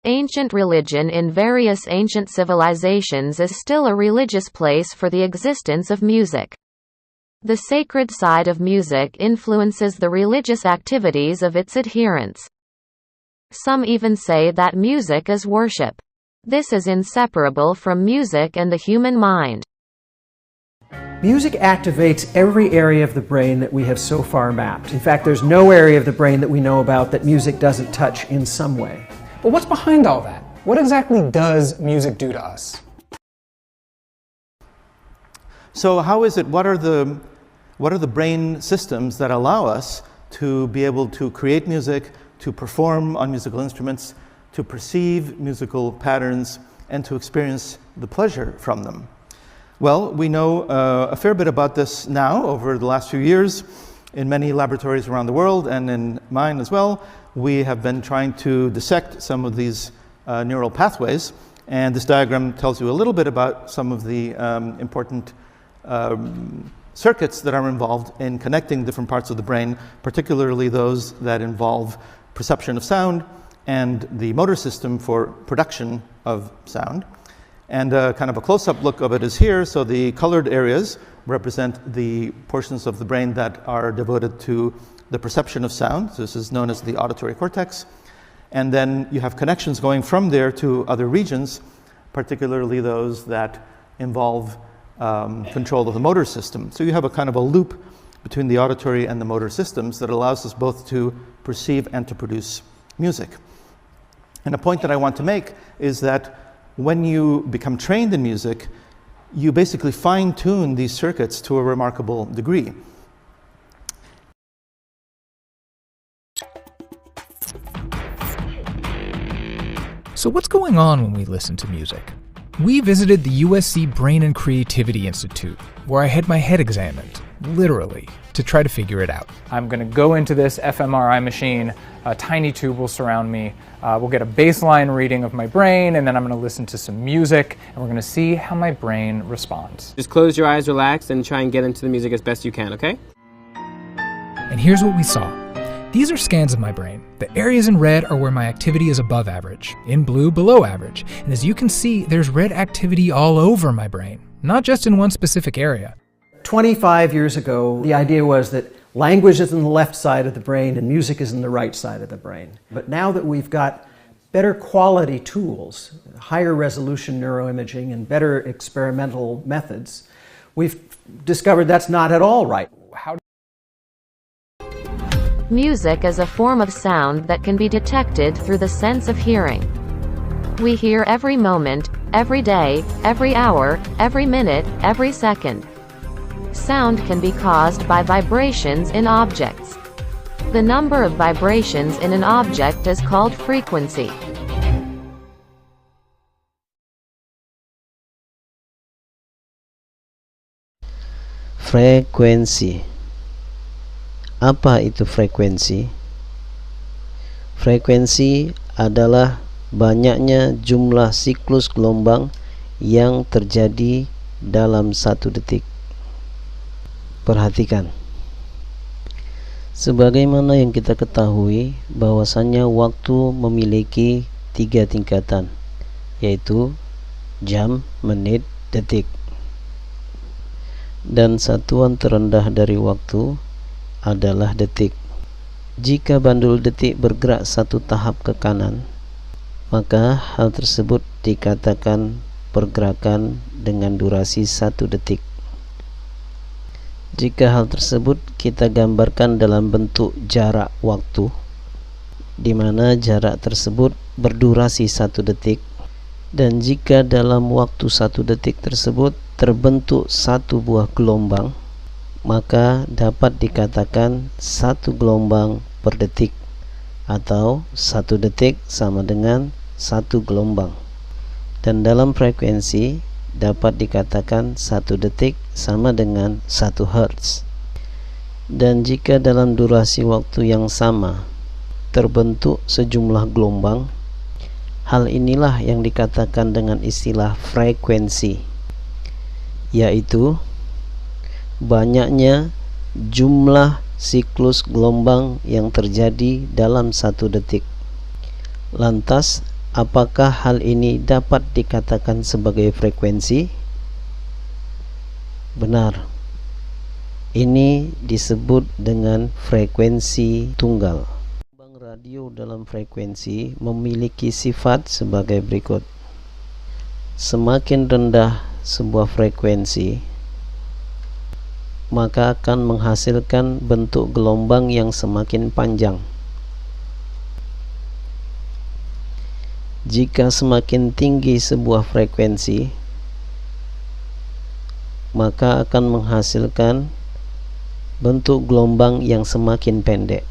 Ancient religion in various ancient civilizations is still a religious place for the existence of music. The sacred side of music influences the religious activities of its adherents. Some even say that music is worship. This is inseparable from music and the human mind. Music activates every area of the brain that we have so far mapped. In fact, there's no area of the brain that we know about that music doesn't touch in some way. But what's behind all that? What exactly does music do to us? So how is it, what are the brain systems that allow us to be able to create music, to perform on musical instruments, to perceive musical patterns, and to experience the pleasure from them? Well, we know a fair bit about this now over the last few years in many laboratories around the world, and in mine as well. We have been trying to dissect some of these neural pathways, and this diagram tells you a little bit about some of the important circuits that are involved in connecting different parts of the brain, particularly those that involve perception of sound and the motor system for production of sound. And kind of a close-up look of it is here. So the colored areas represent the portions of the brain that are devoted to the perception of sound. So this is known as the auditory cortex. And then you have connections going from there to other regions, particularly those that involve control of the motor system. So you have a kind of a loop between the auditory and the motor systems that allows us both to perceive and to produce music. And a point that I want to make is that when you become trained in music, you basically fine-tune these circuits to a remarkable degree. So what's going on when we listen to music? We visited the USC Brain and Creativity Institute, where I had my head examined, literally, to try to figure it out. I'm going to go into this fMRI machine, a tiny tube will surround me, we'll get a baseline reading of my brain, and then I'm going to listen to some music, and we're going to see how my brain responds. Just close your eyes, relax, and try and get into the music as best you can, okay? And here's what we saw. These are scans of my brain. The areas in red are where my activity is above average, in blue below average, and as you can see, there's red activity all over my brain, not just in one specific area. 25 years ago, the idea was that language is in the left side of the brain and music is in the right side of the brain. But now that we've got better quality tools, higher resolution neuroimaging and better experimental methods, we've discovered that's not at all right. Music is a form of sound that can be detected through the sense of hearing. We hear every moment, every day, every hour, every minute, every second. Sound can be caused by vibrations in objects. The number of vibrations in an object is called frequency. Frekuensi. Apa itu frekuensi? Frekuensi adalah banyaknya jumlah siklus gelombang yang terjadi dalam satu detik. Perhatikan. Sebagaimana yang kita ketahui bahwasannya waktu memiliki 3 tingkatan, yaitu jam, menit, detik. Dan satuan terendah dari waktu adalah detik. Jika bandul detik bergerak satu tahap ke kanan, maka hal tersebut dikatakan pergerakan dengan durasi 1 detik. Jika hal tersebut kita gambarkan dalam bentuk jarak waktu, di mana jarak tersebut berdurasi 1 detik, dan jika dalam waktu 1 detik tersebut terbentuk satu buah gelombang, maka dapat dikatakan 1 gelombang per detik, atau 1 detik sama dengan 1 gelombang. Dan dalam frekuensi dapat dikatakan 1 detik sama dengan 1 Hz. Dan jika dalam durasi waktu yang sama terbentuk sejumlah gelombang, hal inilah yang dikatakan dengan istilah frekuensi, yaitu banyaknya jumlah siklus gelombang yang terjadi dalam 1 detik. Lantas, Apakah hal ini dapat dikatakan sebagai frekuensi? Benar. Ini disebut dengan frekuensi tunggal. Gelombang radio dalam frekuensi memiliki sifat sebagai berikut. Semakin rendah sebuah frekuensi, maka akan menghasilkan bentuk gelombang yang semakin panjang. Jika semakin tinggi sebuah frekuensi, maka akan menghasilkan bentuk gelombang yang semakin pendek.